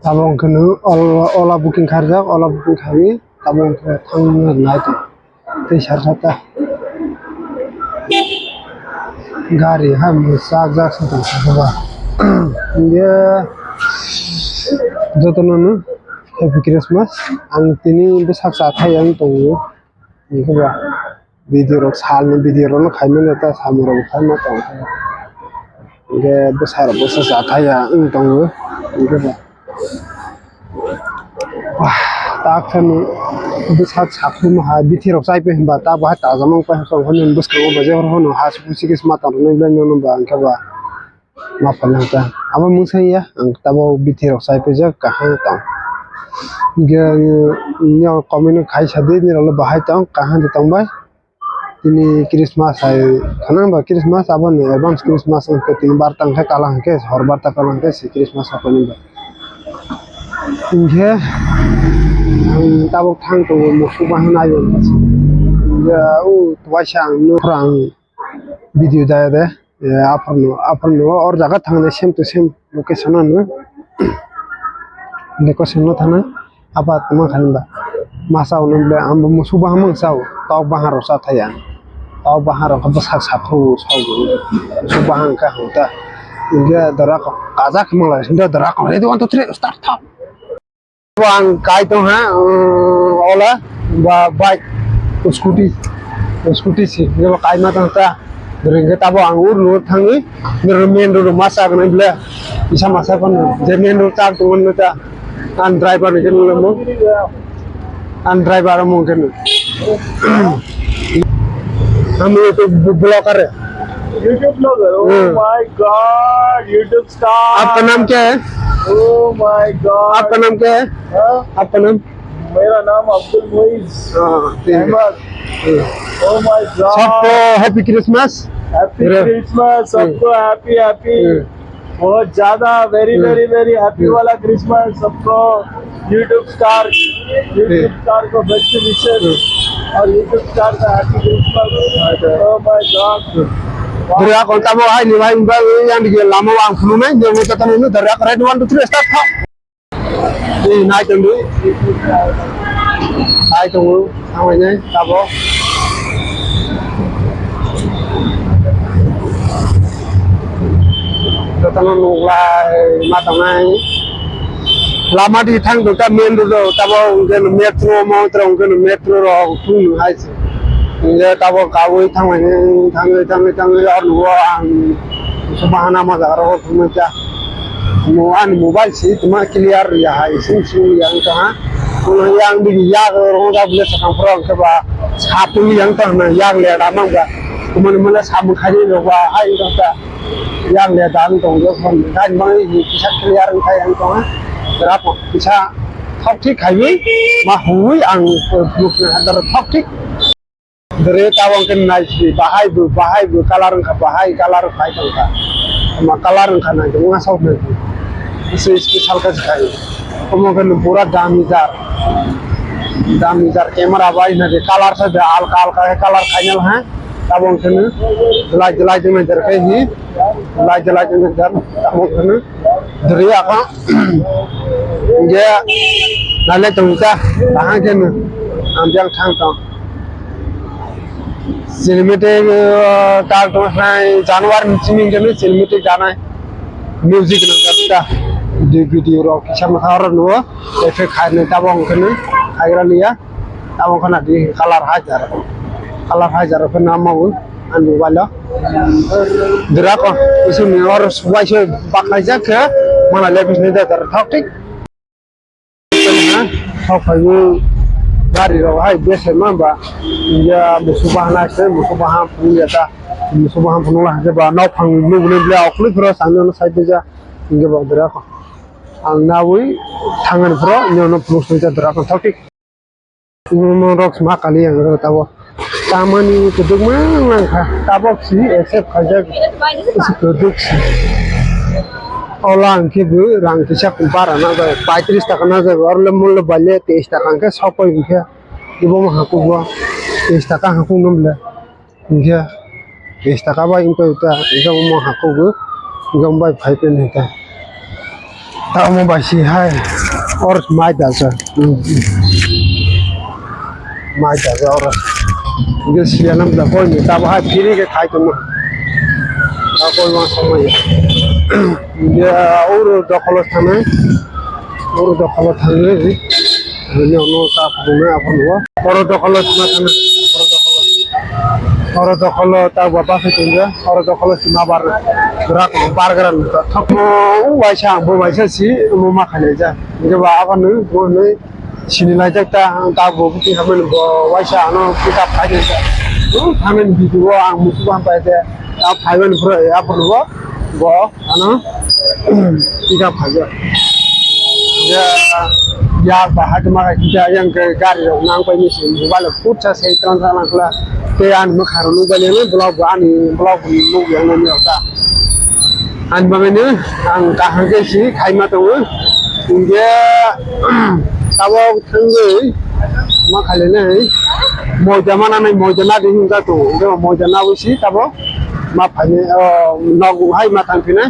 Tabong kenu ola booking kharjak ola booking khawi tabong ke thangno nai to tei sarsata gari ham sak jak sa ba dia jotono happy Christmas ang tini besak sa thai ang to ni ba video ro sal ni video ro khaimene ta samuro khaima to ge besar besar sa thai ang to ni ba tak kan besar sakum ha bithi ro sai pe ba ta ba ta jamang pa so honen bus ko ba je hono has pusi kis mata no blen no ba ang ka ba ma palang ta ama mung sai ya ang ta ba bithi ro sai pe je ka ha ta ge nyo comment khai sade ni ro ba hai ta ka ha de tong bai tini Christmas hai khana ba Christmas aban advance Christmas ke tin bar tang ke kalang ke hor bar ta kalang ke si Christmas apani ba inge tabok thang to musu bahana yo ya u twasang no rang video da de apno or jaga thang same to same location no location no thana apa tuma khanba masa unble am musu bahama sao taw baharo sa thaya taw baharo ka basak sapho sao musu bahang ka hota inge dara ka kaza khmala inda dara ka ready 1 2 3 start thang Bang kai to ha ola ba bike scooty si yo kai ma ta ringe tabo angur nur thangi mir main road masa kan bla isa masa pan je main road tak to mon ta an driver ni kan mo an driver mo kan हम तो ब्लॉगर है YouTube blogger oh my God YouTube star आपका नाम क्या है oh my God आपका नाम क्या है आपका नाम मेरा नाम अब्दुल मुइज अहमद ओह माय गॉड सबको हैप्पी क्रिसमस हैप्पी क्रिसमस सबको हैप्पी हैप्पी बहुत ज्यादा वेरी वेरी वेरी हैप्पी वाला क्रिसमस सबको YouTube स्टार को बेस्ट विशेस और YouTube स्टार का happy Christmas oh my God Dara ko tabo hai ni bhai ba yang di lama wang phunu mai je mo ta nu dara ka red 1 2 3 start tha ni nai tong du ai tong lu ang mai nei tabo ta nu la ma tong ai lama di thang do ta main do tabo gen metro mo trong gen metro ro thung nu hai Inge tabo kawui tangai or nuwa ang subahana ma zaro kumacha mo an mobile si tuma clear ya hai sim yang ta ha kuno yang bi ya ro da bule sa kam pro ke ba sapu yang ta na yang le da mang ba kuman mala sabu khari ro ba ai ta yang le da tong jo khon dan mang ni bisa clear kai yang ta ha ra ko bisa thok thik khai ma hui ang luk na dar thok thik Dere tawang kan naisi bahai bu kalarang ka bahai kalar kai tangka ma kalarang kana je ngasau na isi special ka kai komo kan pura damizar camera bai na de kalar sa al ka kalar final ha tawang kan jelai jeng jar kai hi jelai jeng jar tawang kan dere aka ge nale tungka tahan kan ambyang thang tang cinematic cartoon है जानवर चिमिंग के सिनेमेटिक गाना है म्यूजिक न करता वीडियो रो किसा मखार नो एफे खाने ताबों कने खायरा लिया ताबों खना दी कलर हाजार के नाम माउ आन मोबाइल दरा को इसु ने और सुबाइ से बाखाय जाके माना लेबिस ने दर थाउटिक how five Gari ro hai bese mamba ya musubahana se musubaham punya ta musubaham punulah je ba nau phang nu ne bla okli pro sang no sai ja inge ba dra ko ang nawi thangan pro nyo no plus ta dra ko thokik no rox ma kali ang ro ta bo tamani ko dugma nang kha ta bo si accept khaja is product Orang kibu rang kisah kumpara na ga 35 taka na ga or lemul balle 23 taka ka sopo inge ibo ma haku go 23 taka haku nomle inge 20 taka ba inko ta inge mo haku go gombai 5 pen heta tao mau bài xì hai or mai đã rồi mai đã rồi cái xì năm đã coi người ta hai phí cái thái tụi mình tao coi mà xong rồi giờ ở đó kalau thằng này ở đó kalau thằng này ini ono tak punya apa nuwa orang to kalau cuma thằng orang to kalau tak bapak setingga orang to kalau cuma gerak geran thak mau waisa bo waisa si mau makan aja jadi apa nih bo nih sini aja ta bo kita hamen bo waisa ano kita pakai aja hamen video ang musuh sampai aja hamen pro apa nuwa bo ano kita pakai ya ya bahag maga kita yang ke gari nang pa ni sin wala putsa sei transalan kala te an makharo nu bale ne blog ani blog nu yang ne ta an ba ne ang ka hang ke si khai ma to nge tawo thang ge ma khale ne mo jamana nai mo jana de hin ta to de mo jana wi si tawo ma phane no gu hai ma thang phine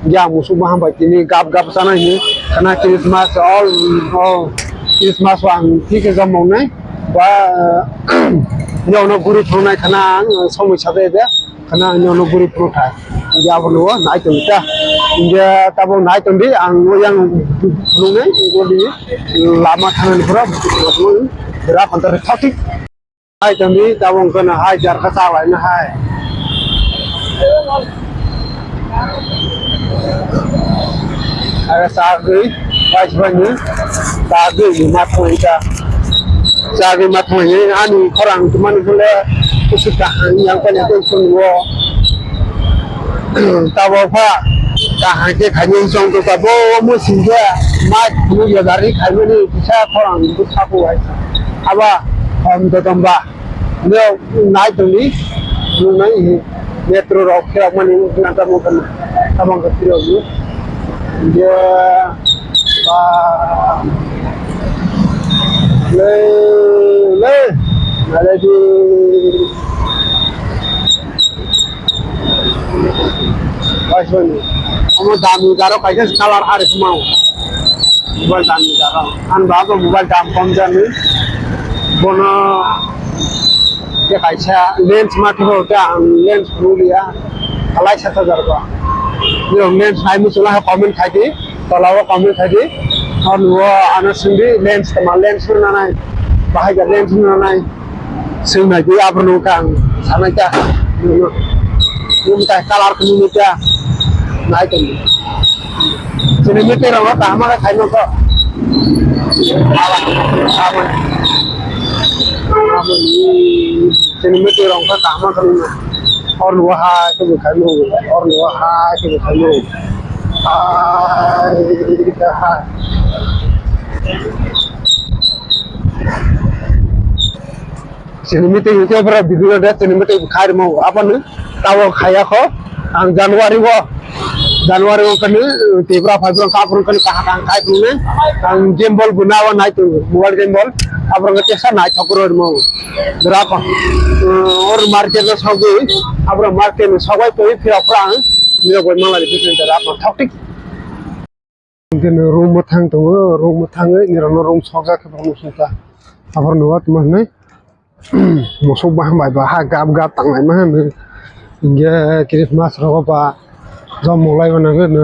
ya musuh baham ba kini gap sana ni karena Christmas all Christmas wang ठीक है जब मौने वा न्योनो गुरी प्रोनाय खाना समय साथे दे खाना न्योनो गुरी प्रोथा या बनो नाय तंता इंडिया ताबो नाय तंदी आं yang नुने गोली लामा थांनि फोरा बेरा फंतर थाथिक नाय तंदी ताबो कना हाय जार खसा वायना हाय ada sagi banyak sagi matang ita sagi matang ini anu orang cuman boleh kesukaan yang banyak itu semua tahu apa tahan ke kajian song tu tahu musim dia mat dulu ya dari kajian ini bisa orang itu tahu apa tu tambah dia naik tu ni naik metro roket mana nanti mungkin tamang kecil tu dia le ada di Paswan kamu dami karo kayak skalar hari semau mobile dami karo an bago mobile dam kom jani bono dia kaisa lens mati hota lens rulia alai 7000 ka yo lens high मुसला कमेंट थाकी तलाव कमेंट थाकी और वो अनसुंदी लेंस तमा लेंस नानाय बाहाय लेंस नानाय सिंनाय बे आबरनो का सानायता नुमता कलर कमुनिटा नायतन जेने मेटे रवा तामा खाइनो को आवा आवा आवा जेने मेटे रवा तामा कमुना और वहाँ के बुखानो और वहाँ के बुखानो सिनेमेटे itu berapa video ada सिनेमेटे खाएर mau apa nih tahu kaya kok ang Januari wo kan tebra fabra kapur kan kahang kai punya ang jembol gunawan naik tu mobile jembol apa nggak cesa naik kakuror mau berapa और मार्केट में सब गई अब मार्केट में सब तो फिर अपना मेरा कोई माला लिखी नहीं तेरा अपना ठोक mungkin rumah tang tu rumah tang ni rano rum soga ke bangun suka apa nuat mana musuh bahan baik bah gap tang lain mana hingga Christmas apa jam mulai mana kan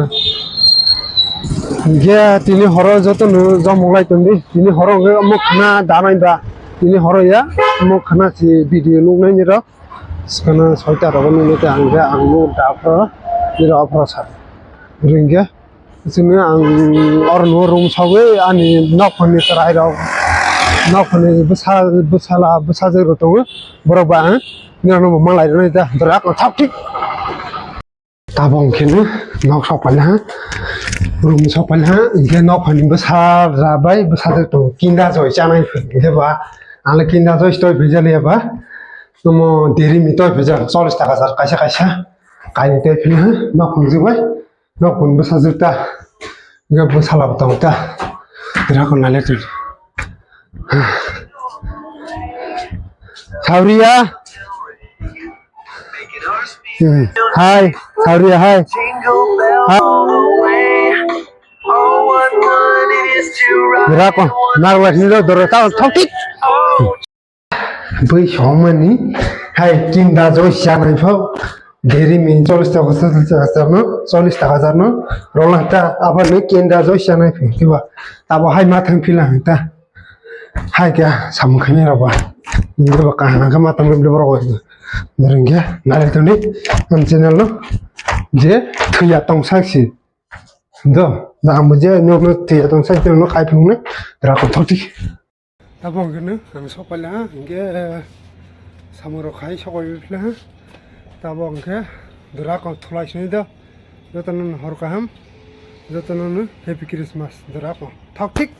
hingga tini horo jatuh jam mulai tundi tini horo ke mukna damai dah ini horo ya mau kena si video lu nih ro sekarang soalnya orang ini tuh angga anggur dapur ini apa sah ringga sini orang orang sawe ani nak ni terai ro nak ni besar je tu berapa ni orang mau malai ni dah berak tak tabung kini nak sopan ha rum sopan ha ini nak ni besar rabai besar tu kinda jauh jangan ini bah आले किन्दा जो स्टोर भेजा लिया बा तो मो देरी मितो भेजा 40 টাকা सर कैसा काई ते फिर न खुंजु भाई न खुन बसा जुता ग बसाला बताउता तेरा को नाले तु सावरिया हाय सावरिया हाय Berapa? Narwas ni lo doro tau topik. बै समनि हाय किन्दा जो जानाय फाव धेरै मिन 40 টাকা 40 টাকা जानो रोलांता आबानो किन्दा जो जानाय फिबा ताबो हाय माथां फिला ता हाय क्या सामखैनि रबा इबो काहां का माथां बेबले बरगो दरंगे नाले तनि अन चैनल नो जे थैया तंसाक्सि द ना मुझे नो थैया तंसाक्सि नो खाइफुंने राको थति ताबंगनो आं सकाला इंगे सामरो खाइ सकायफ्ला ताबंगे दराको थलाइसनि द जतन हरकाहाम जतन हेपी क्रिसमस दराको थक ठीक